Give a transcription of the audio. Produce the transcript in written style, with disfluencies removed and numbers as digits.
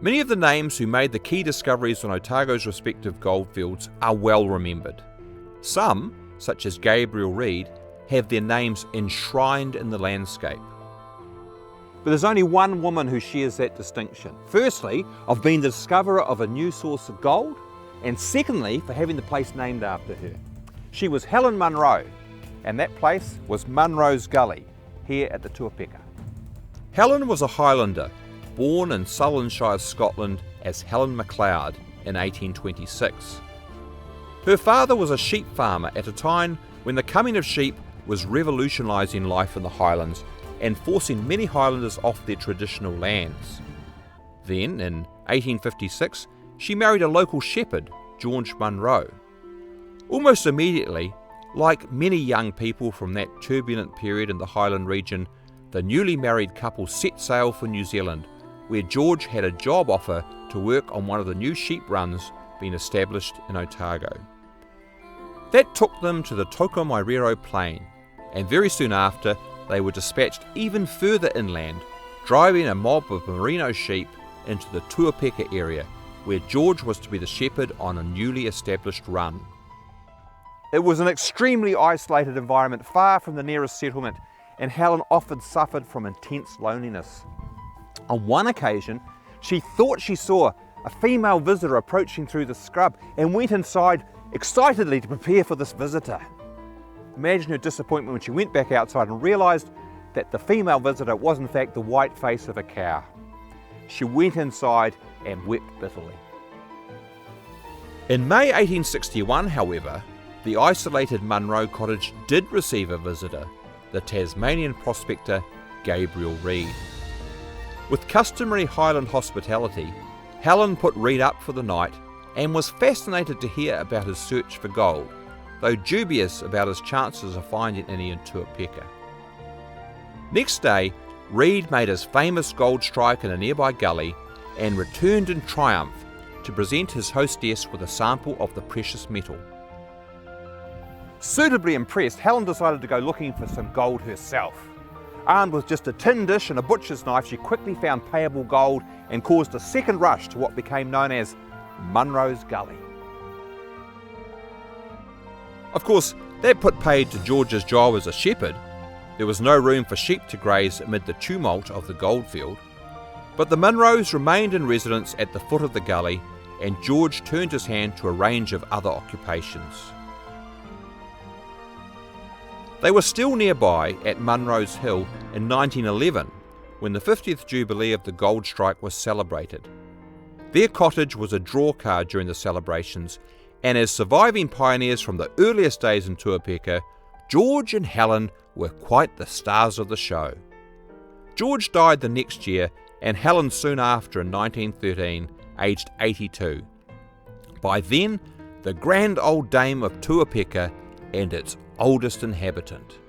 Many of the names who made the key discoveries on Otago's respective goldfields are well remembered. Some, such as Gabriel Reid, have their names enshrined in the landscape. But there's only one woman who shares that distinction. Firstly, of being the discoverer of a new source of gold, and secondly, for having the place named after her. She was Helen Munro, and that place was Munro's Gully, here at the Tuapeka. Helen was a Highlander, born in Sutherlandshire, Scotland as Helen MacLeod in 1826. Her father was a sheep farmer at a time when the coming of sheep was revolutionising life in the Highlands and forcing many Highlanders off their traditional lands. Then, in 1856, she married a local shepherd, George Munro. Almost immediately, like many young people from that turbulent period in the Highland region, the newly married couple set sail for New Zealand, where George had a job offer to work on one of the new sheep runs being established in Otago. That took them to the Tokomairero Plain, and very soon after they were dispatched even further inland, driving a mob of merino sheep into the Tuapeka area, where George was to be the shepherd on a newly established run. It was an extremely isolated environment, far from the nearest settlement, and Helen often suffered from intense loneliness. On one occasion, she thought she saw a female visitor approaching through the scrub and went inside excitedly to prepare for this visitor. Imagine her disappointment when she went back outside and realised that the female visitor was in fact the white face of a cow. She went inside and wept bitterly. In May 1861, however, the isolated Munro cottage did receive a visitor, the Tasmanian prospector Gabriel Reid. With customary Highland hospitality, Helen put Reid up for the night and was fascinated to hear about his search for gold, though dubious about his chances of finding any in Tuapeka. Next day, Reid made his famous gold strike in a nearby gully and returned in triumph to present his hostess with a sample of the precious metal. Suitably impressed, Helen decided to go looking for some gold herself. Armed with just a tin dish and a butcher's knife, she quickly found payable gold and caused a second rush to what became known as Munro's Gully. Of course, that put paid to George's job as a shepherd. There was no room for sheep to graze amid the tumult of the goldfield. But the Munros remained in residence at the foot of the gully, and George turned his hand to a range of other occupations. They were still nearby at Munro's Hill in 1911, when the 50th Jubilee of the gold strike was celebrated. Their cottage was a drawcard during the celebrations, and as surviving pioneers from the earliest days in Tuapeka, George and Helen were quite the stars of the show. George died the next year, and Helen soon after in 1913, aged 82. By then, the grand old dame of Tuapeka and its oldest inhabitant.